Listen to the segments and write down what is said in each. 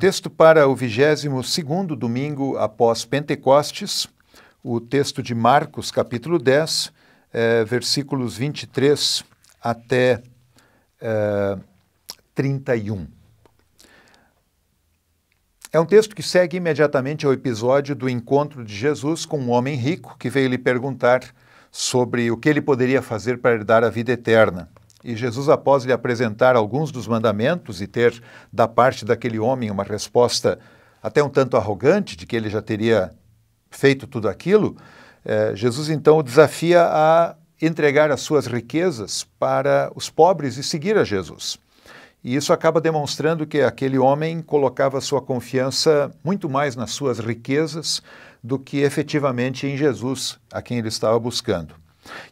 texto para o 22º domingo após Pentecostes, o texto de Marcos, capítulo 10, versículos 23 até 31. É um texto que segue imediatamente ao episódio do encontro de Jesus com um homem rico que veio lhe perguntar sobre o que ele poderia fazer para herdar a vida eterna. E Jesus, após lhe apresentar alguns dos mandamentos e ter da parte daquele homem uma resposta até um tanto arrogante de que ele já teria feito tudo aquilo, Jesus então o desafia a entregar as suas riquezas para os pobres e seguir a Jesus. E isso acaba demonstrando que aquele homem colocava sua confiança muito mais nas suas riquezas do que efetivamente em Jesus, a quem ele estava buscando.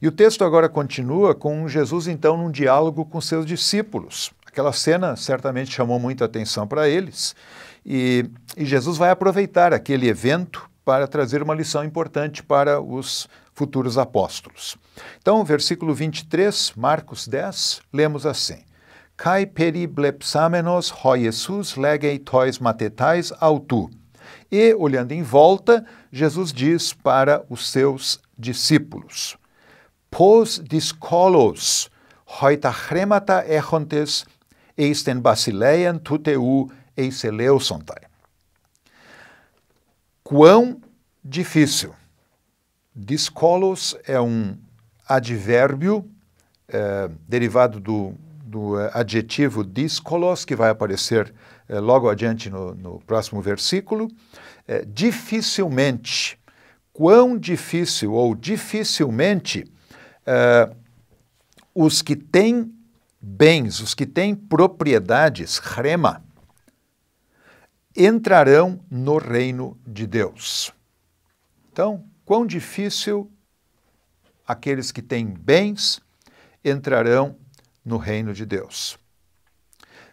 E o texto agora continua com Jesus, então, num diálogo com seus discípulos. Aquela cena certamente chamou muita atenção para eles, e Jesus vai aproveitar aquele evento para trazer uma lição importante para os futuros apóstolos. Então, versículo 23, Marcos 10, lemos assim: Kai periblepsamenos ho Jesus legei tois matetais autu. E, olhando em volta, Jesus diz para os seus discípulos: Pos diskolos hoitachremata echontes eisten basileian tuteu eiseleusontai. Quão difícil. Diskolos é um advérbio derivado do adjetivo diskolos, que vai aparecer logo adiante no próximo versículo. Dificilmente. Quão difícil ou dificilmente os que têm bens, os que têm propriedades, rema, entrarão no reino de Deus. Então, quão difícil aqueles que têm bens entrarão no reino de Deus.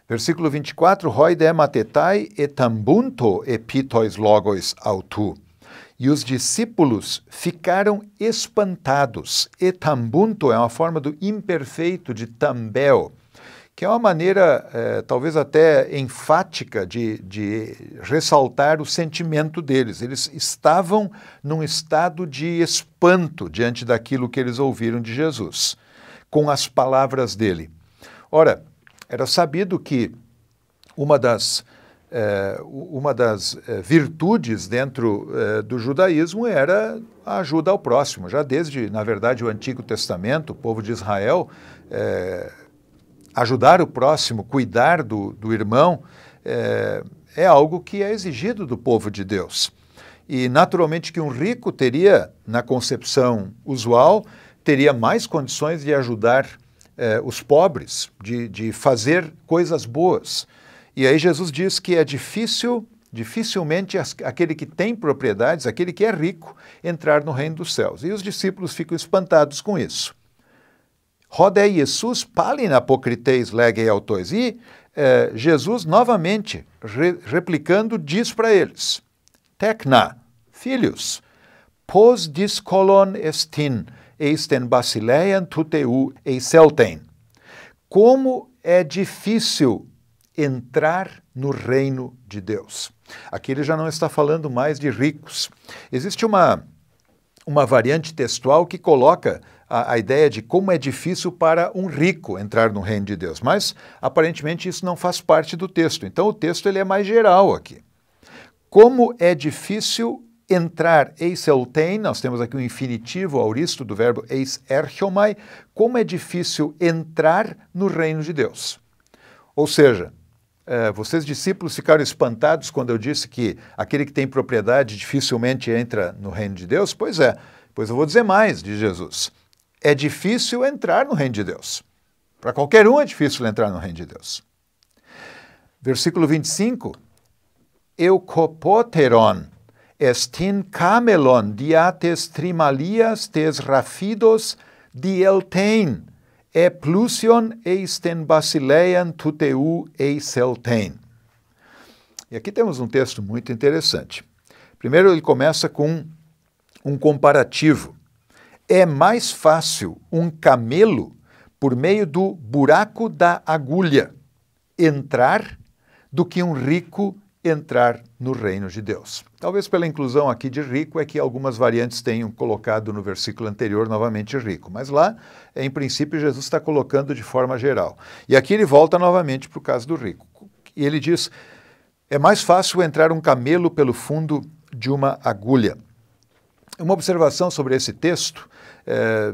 Versículo 24, Hoide matetai etambunto epitois logos autu. E os discípulos ficaram espantados. Etambunto é uma forma do imperfeito de tambel, que é uma maneira, talvez até enfática, de ressaltar o sentimento deles. Eles estavam num estado de espanto diante daquilo que eles ouviram de Jesus, com as palavras dele. Ora, era sabido que uma das virtudes dentro do judaísmo era a ajuda ao próximo. Já desde, na verdade, o Antigo Testamento, o povo de Israel, ajudar o próximo, cuidar do irmão, é algo que é exigido do povo de Deus. E, naturalmente, que um rico teria, na concepção usual, teria mais condições de ajudar os pobres, de fazer coisas boas. E aí Jesus diz que é dificilmente aquele que tem propriedades, aquele que é rico, entrar no reino dos céus. E os discípulos ficam espantados com isso. Rodei Jesus palin apocriteis legei autois. E Jesus, novamente, replicando, diz para eles: Tecna, filhos, pos discolon estin, eisten basileian tuteu eiselten. Como é difícil entrar no reino de Deus. Aqui ele já não está falando mais de ricos. Existe uma variante textual que coloca a ideia de como é difícil para um rico entrar no reino de Deus, mas aparentemente isso não faz parte do texto. Então o texto ele é mais geral aqui. Como é difícil entrar, eiselten, nós temos aqui o infinitivo auristo do verbo eis erchomai, como é difícil entrar no reino de Deus. Ou seja, vocês discípulos ficaram espantados quando eu disse que aquele que tem propriedade dificilmente entra no reino de Deus? Pois é, pois eu vou dizer mais, diz Jesus. É difícil entrar no reino de Deus. Para qualquer um é difícil entrar no reino de Deus. Versículo 25. Eukopoteron estin camelon diates trimalias tes rafidos dieltein, e plusion eisten basileian tuteu eiselten. E aqui temos um texto muito interessante. Primeiro ele começa com um comparativo. É mais fácil um camelo, por meio do buraco da agulha, entrar do que um rico entrar no reino de Deus. Talvez pela inclusão aqui de rico é que algumas variantes tenham colocado no versículo anterior novamente rico, mas lá, em princípio, Jesus está colocando de forma geral. E aqui ele volta novamente para o caso do rico. E ele diz, é mais fácil entrar um camelo pelo fundo de uma agulha. Uma observação sobre esse texto,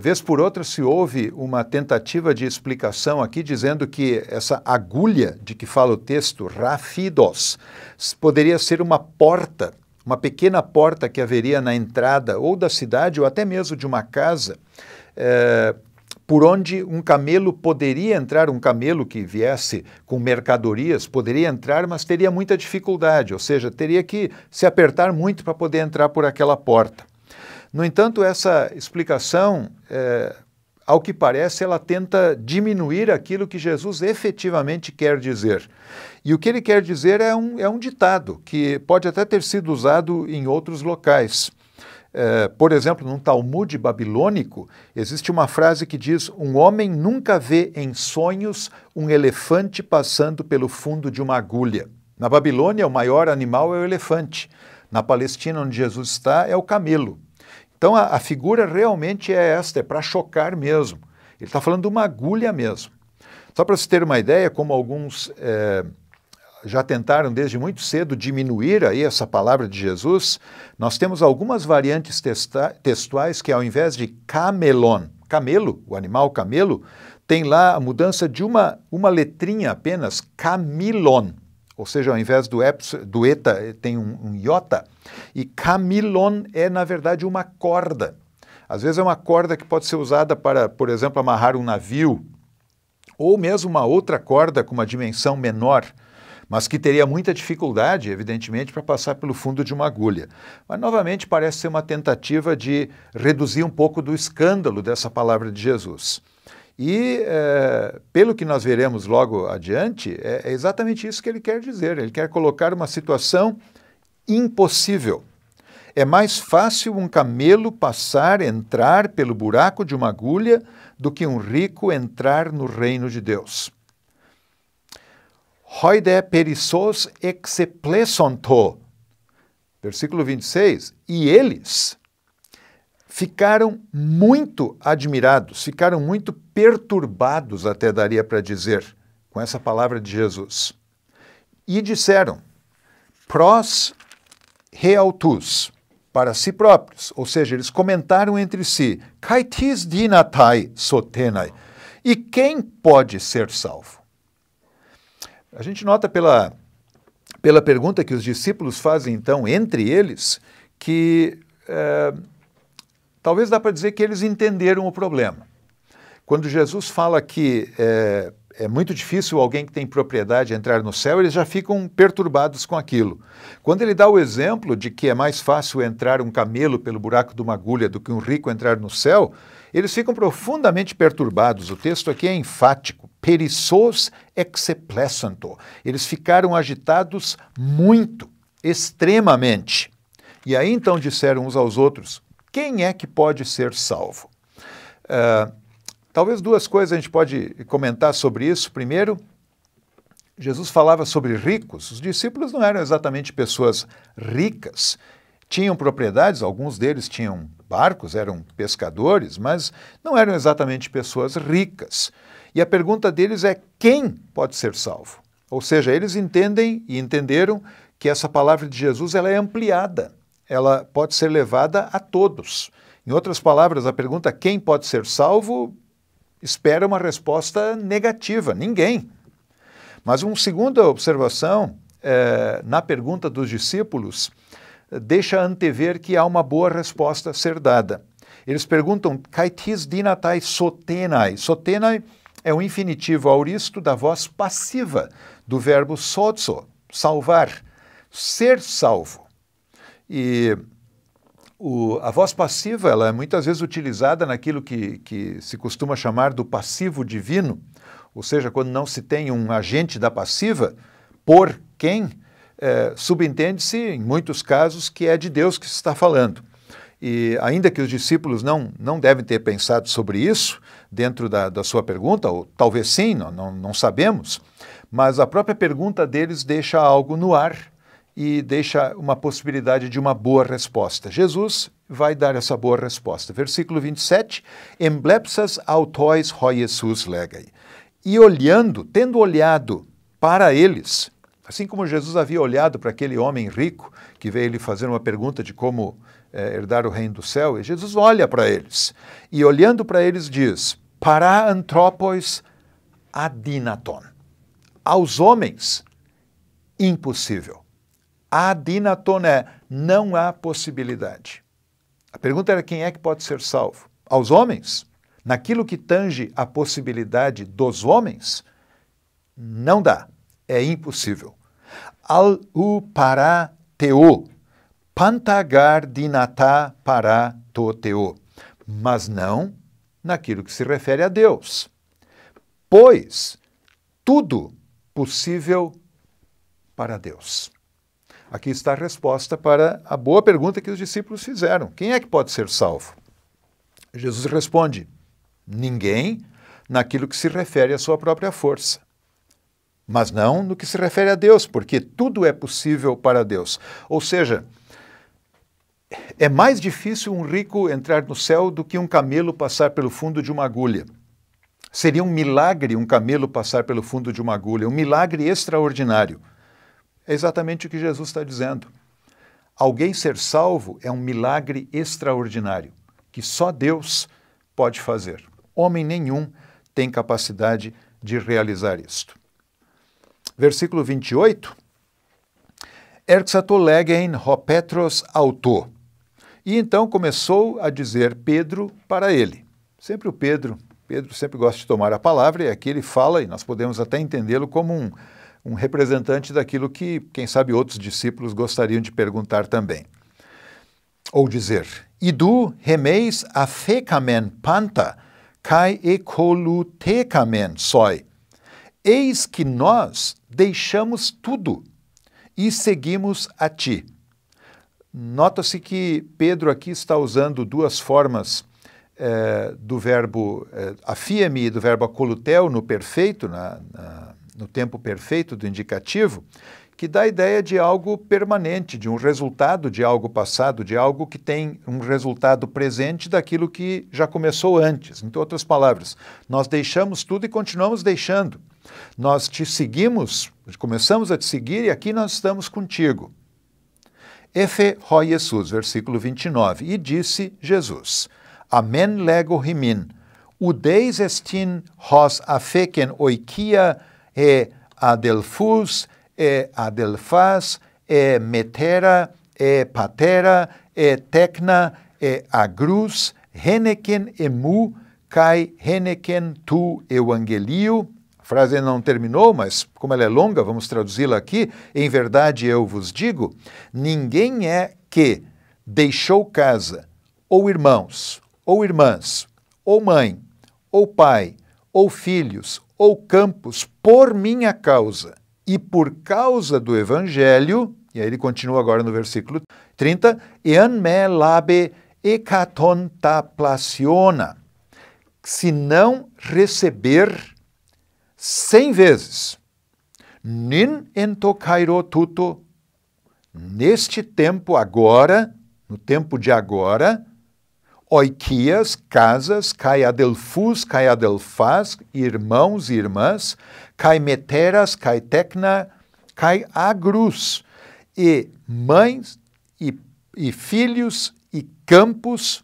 vez por outra se houve uma tentativa de explicação aqui dizendo que essa agulha de que fala o texto, rafidos, poderia ser uma porta, uma pequena porta que haveria na entrada ou da cidade ou até mesmo de uma casa, por onde um camelo poderia entrar, um camelo que viesse com mercadorias, poderia entrar, mas teria muita dificuldade, ou seja, teria que se apertar muito para poder entrar por aquela porta. No entanto, essa explicação, ao que parece, ela tenta diminuir aquilo que Jesus efetivamente quer dizer. E o que ele quer dizer é um ditado, que pode até ter sido usado em outros locais. Por exemplo, num Talmud babilônico, existe uma frase que diz: um homem nunca vê em sonhos um elefante passando pelo fundo de uma agulha. Na Babilônia, o maior animal é o elefante. Na Palestina, onde Jesus está, é o camelo. Então, a figura realmente é esta, é para chocar mesmo. Ele está falando de uma agulha mesmo. Só para você ter uma ideia, como alguns já tentaram desde muito cedo diminuir aí essa palavra de Jesus, nós temos algumas variantes textuais que ao invés de camelon, camelo, o animal camelo, tem lá a mudança de uma letrinha apenas, camilon. Ou seja, ao invés do eta tem um iota, e camilon é, na verdade, uma corda. Às vezes é uma corda que pode ser usada para, por exemplo, amarrar um navio, ou mesmo uma outra corda com uma dimensão menor, mas que teria muita dificuldade, evidentemente, para passar pelo fundo de uma agulha. Mas, novamente, parece ser uma tentativa de reduzir um pouco do escândalo dessa palavra de Jesus. E, pelo que nós veremos logo adiante, é exatamente isso que ele quer dizer. Ele quer colocar uma situação impossível. É mais fácil um camelo entrar pelo buraco de uma agulha do que um rico entrar no reino de Deus. Hoide perissos exeplesonto. Versículo 26. E eles ficaram muito admirados, ficaram muito perturbados, até daria para dizer, com essa palavra de Jesus. E disseram, pros realtus, para si próprios, ou seja, eles comentaram entre si, kaitis dinatai sotenai, e quem pode ser salvo? A gente nota pela pergunta que os discípulos fazem, então, entre eles, que talvez dá para dizer que eles entenderam o problema. Quando Jesus fala que é muito difícil alguém que tem propriedade entrar no céu, eles já ficam perturbados com aquilo. Quando ele dá o exemplo de que é mais fácil entrar um camelo pelo buraco de uma agulha do que um rico entrar no céu, eles ficam profundamente perturbados. O texto aqui é enfático. Perissos exeplessanto. Eles ficaram agitados muito, extremamente. E aí então disseram uns aos outros, quem é que pode ser salvo? Talvez duas coisas a gente pode comentar sobre isso. Primeiro, Jesus falava sobre ricos. Os discípulos não eram exatamente pessoas ricas. Tinham propriedades, alguns deles tinham barcos, eram pescadores, mas não eram exatamente pessoas ricas. E a pergunta deles é quem pode ser salvo? Ou seja, eles entendem e entenderam que essa palavra de Jesus ela é ampliada. Ela pode ser levada a todos. Em outras palavras, a pergunta quem pode ser salvo espera uma resposta negativa, ninguém. Mas uma segunda observação, na pergunta dos discípulos, deixa antever que há uma boa resposta a ser dada. Eles perguntam, kaitis dinatai sotenai. Sotenai é o infinitivo auristo da voz passiva, do verbo sozo, salvar, ser salvo. E a voz passiva ela é muitas vezes utilizada naquilo que se costuma chamar do passivo divino, ou seja, quando não se tem um agente da passiva, por quem, subentende-se, em muitos casos, que é de Deus que se está falando. E ainda que os discípulos não devem ter pensado sobre isso dentro da sua pergunta, ou talvez sim, não sabemos, mas a própria pergunta deles deixa algo no ar, e deixa uma possibilidade de uma boa resposta. Jesus vai dar essa boa resposta. Versículo 27, emblepsas autois ho Jesus legai. E olhando, tendo olhado para eles, assim como Jesus havia olhado para aquele homem rico que veio lhe fazer uma pergunta de como herdar o reino do céu, e Jesus olha para eles, e olhando para eles diz, para anthropos adinaton. Aos homens, impossível. Adinaton é, não há possibilidade. A pergunta era quem é que pode ser salvo? Aos homens? Naquilo que tange a possibilidade dos homens? Não dá, é impossível. Al u para teo, pantagar dinatá para to teo, mas não naquilo que se refere a Deus. Pois tudo possível para Deus. Aqui está a resposta para a boa pergunta que os discípulos fizeram. Quem é que pode ser salvo? Jesus responde, ninguém naquilo que se refere à sua própria força. Mas não no que se refere a Deus, porque tudo é possível para Deus. Ou seja, é mais difícil um rico entrar no céu do que um camelo passar pelo fundo de uma agulha. Seria um milagre um camelo passar pelo fundo de uma agulha, um milagre extraordinário. É exatamente o que Jesus está dizendo. Alguém ser salvo é um milagre extraordinário, que só Deus pode fazer. Homem nenhum tem capacidade de realizar isto. Versículo 28. Erxato legen ho Petros auto. E então começou a dizer Pedro para ele. Sempre o Pedro sempre gosta de tomar a palavra, e aqui ele fala, e nós podemos até entendê-lo como um representante daquilo que, quem sabe, outros discípulos gostariam de perguntar também. Ou dizer, idu remeis afecamen panta, kai ecolutecamen soi. Eis que nós deixamos tudo e seguimos a ti. Nota-se que Pedro aqui está usando duas formas do verbo afia-me e do verbo acoluteu no perfeito, no tempo perfeito do indicativo, que dá a ideia de algo permanente, de um resultado de algo passado, de algo que tem um resultado presente daquilo que já começou antes. Em outras palavras, nós deixamos tudo e continuamos deixando. Nós te seguimos, começamos a te seguir e aqui nós estamos contigo. Efe ho Jesus, versículo 29, e disse Jesus, Amen lego himin, udeis estin hos afeken oikia e adelfus, e adelfas, e metera, e patera, e tecna, e agrus, heneken emu, kai heneken tu evangelio. A frase não terminou, mas como ela é longa, vamos traduzi-la aqui. Em verdade eu vos digo, ninguém é que deixou casa, ou irmãos, ou irmãs, ou mãe, ou pai, ou filhos, ou campos, por minha causa, e por causa do Evangelho, e aí ele continua agora no versículo 30, ean me labe hekatontaplasiona, se não receber 100 vezes, nin entokairo tuto, neste tempo agora, no tempo de agora, oikias, casas, kai adelfus, kai adelfas, irmãos e irmãs, kai meteras, kai tecna, kai agrus, e mães, e filhos, e campos,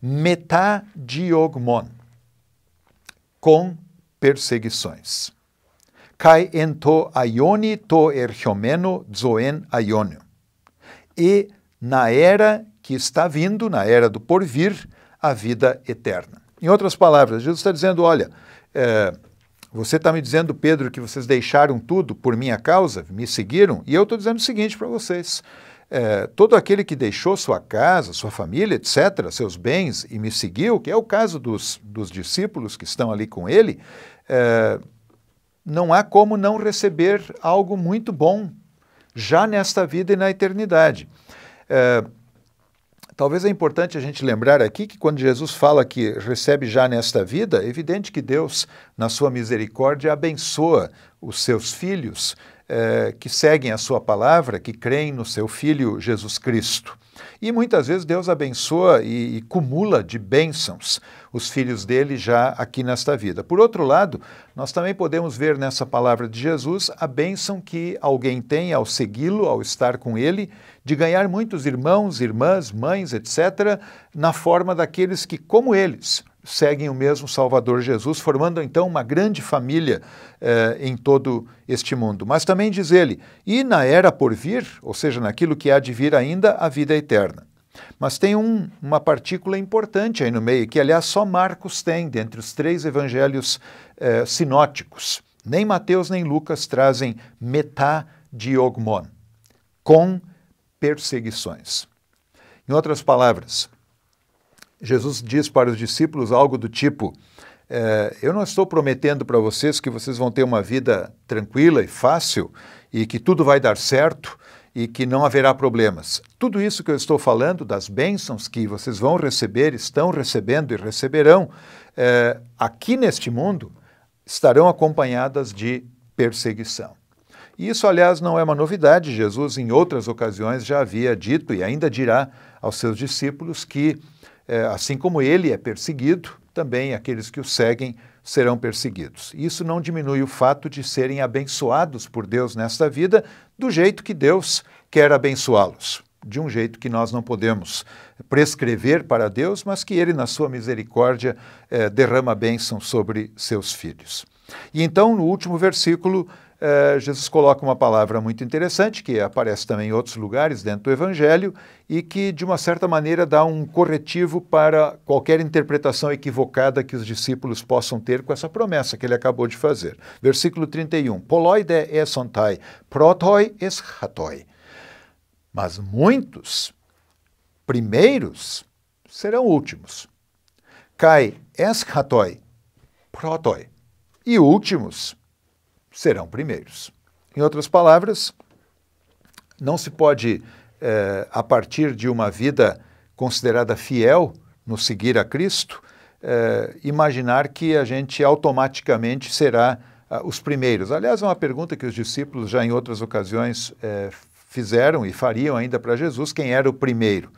metadiogmon, com perseguições. Kai ento aioni to erchomeno zoen aionium. E na era que está vindo, na era do porvir, a vida eterna. Em outras palavras, Jesus está dizendo, olha, você está me dizendo, Pedro, que vocês deixaram tudo por minha causa, me seguiram, e eu estou dizendo o seguinte para vocês, todo aquele que deixou sua casa, sua família, etc., seus bens, e me seguiu, que é o caso dos discípulos que estão ali com ele, não há como não receber algo muito bom, já nesta vida e na eternidade. Talvez é importante a gente lembrar aqui que quando Jesus fala que recebe já nesta vida, é evidente que Deus, na sua misericórdia, abençoa os seus filhos que seguem a sua palavra, que creem no seu Filho Jesus Cristo. E muitas vezes Deus abençoa e cumula de bênçãos os filhos dele já aqui nesta vida. Por outro lado, nós também podemos ver nessa palavra de Jesus a bênção que alguém tem ao segui-lo, ao estar com ele, de ganhar muitos irmãos, irmãs, mães, etc., na forma daqueles que, como eles, seguem o mesmo Salvador Jesus, formando então uma grande família em todo este mundo. Mas também diz ele, e na era por vir, ou seja, naquilo que há de vir ainda, a vida eterna. Mas tem uma partícula importante aí no meio, que aliás só Marcos tem, dentre os 3 evangelhos sinóticos. Nem Mateus nem Lucas trazem metadiogmon, com perseguições. Em outras palavras, Jesus diz para os discípulos algo do tipo, eu não estou prometendo para vocês que vocês vão ter uma vida tranquila e fácil e que tudo vai dar certo e que não haverá problemas. Tudo isso que eu estou falando, das bênçãos que vocês vão receber, estão recebendo e receberão, aqui neste mundo, estarão acompanhadas de perseguição. E isso, aliás, não é uma novidade. Jesus, em outras ocasiões, já havia dito e ainda dirá aos seus discípulos que, assim como ele é perseguido, também aqueles que o seguem serão perseguidos. Isso não diminui o fato de serem abençoados por Deus nesta vida do jeito que Deus quer abençoá-los, de um jeito que nós não podemos prescrever para Deus, mas que Ele, na sua misericórdia, derrama bênção sobre seus filhos. E então, no último versículo, Jesus coloca uma palavra muito interessante, que aparece também em outros lugares dentro do Evangelho, e que, de uma certa maneira, dá um corretivo para qualquer interpretação equivocada que os discípulos possam ter com essa promessa que ele acabou de fazer. Versículo 31, Poloi de esontai, protoi eschatoi. Mas muitos primeiros serão últimos. Kai eschatoi, protoi. E últimos serão primeiros. Em outras palavras, não se pode, a partir de uma vida considerada fiel no seguir a Cristo, imaginar que a gente automaticamente será os primeiros. Aliás, é uma pergunta que os discípulos já em outras ocasiões fizeram e fariam ainda para Jesus, quem era o primeiro.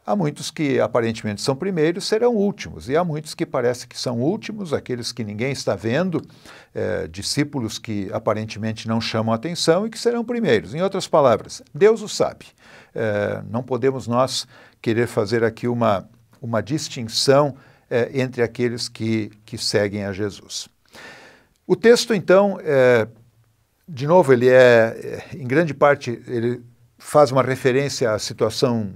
Há muitos que aparentemente são primeiros, serão últimos, e há muitos que parece que são últimos, aqueles que ninguém está vendo, discípulos que aparentemente não chamam atenção e que serão primeiros. Em outras palavras, Deus o sabe. Não podemos nós querer fazer aqui uma distinção entre aqueles que seguem a Jesus. O texto, então, de novo, ele em grande parte, ele faz uma referência à situação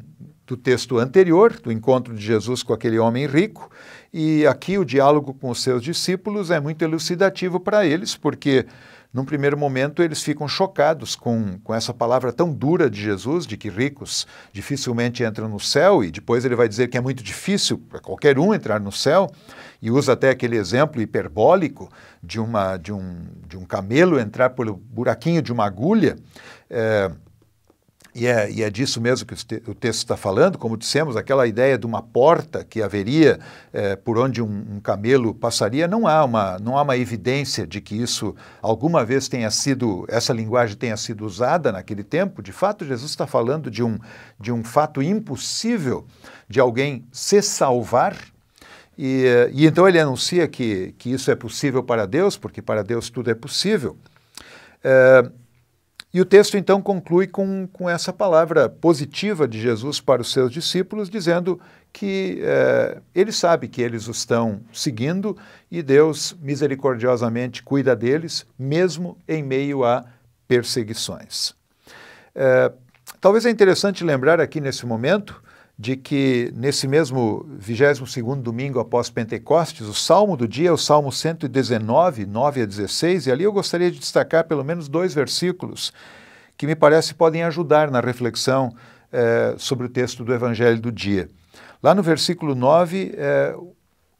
do texto anterior, do encontro de Jesus com aquele homem rico, e aqui o diálogo com os seus discípulos é muito elucidativo para eles, porque num primeiro momento eles ficam chocados com essa palavra tão dura de Jesus, de que ricos dificilmente entram no céu, e depois ele vai dizer que é muito difícil para qualquer um entrar no céu, e usa até aquele exemplo hiperbólico de um camelo entrar pelo buraquinho de uma agulha. E é disso mesmo que o texto está falando, como dissemos, aquela ideia de uma porta que haveria por onde um camelo passaria, não há uma evidência de que isso alguma vez essa linguagem tenha sido usada naquele tempo. De fato, Jesus está falando de um fato impossível de alguém se salvar, e então ele anuncia que isso é possível para Deus, porque para Deus tudo é possível. E o texto, então, conclui com essa palavra positiva de Jesus para os seus discípulos, dizendo que ele sabe que eles o estão seguindo e Deus misericordiosamente cuida deles, mesmo em meio a perseguições. Talvez é interessante lembrar aqui nesse momento de que nesse mesmo 22º domingo após Pentecostes, o salmo do dia é o Salmo 119, 9 a 16, e ali eu gostaria de destacar pelo menos 2 versículos que me parece podem ajudar na reflexão sobre o texto do Evangelho do dia. Lá no versículo 9,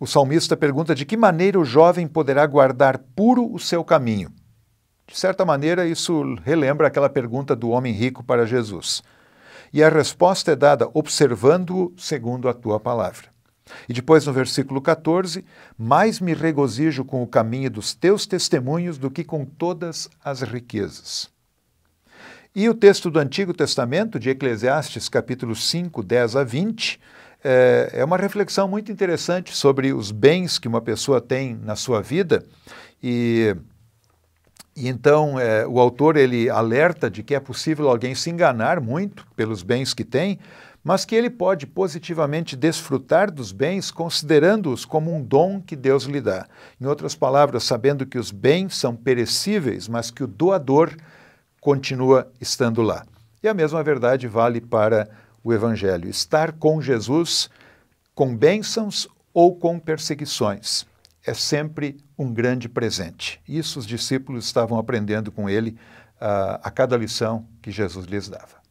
o salmista pergunta de que maneira o jovem poderá guardar puro o seu caminho. De certa maneira, isso relembra aquela pergunta do homem rico para Jesus. E a resposta é dada observando-o segundo a tua palavra. E depois no versículo 14, mais me regozijo com o caminho dos teus testemunhos do que com todas as riquezas. E o texto do Antigo Testamento, de Eclesiastes, capítulo 5, 10 a 20, é uma reflexão muito interessante sobre os bens que uma pessoa tem na sua vida. E então o autor ele alerta de que é possível alguém se enganar muito pelos bens que tem, mas que ele pode positivamente desfrutar dos bens considerando-os como um dom que Deus lhe dá. Em outras palavras, sabendo que os bens são perecíveis, mas que o doador continua estando lá. E a mesma verdade vale para o Evangelho. Estar com Jesus, com bênçãos ou com perseguições, é sempre um grande presente. Isso os discípulos estavam aprendendo com ele a cada lição que Jesus lhes dava.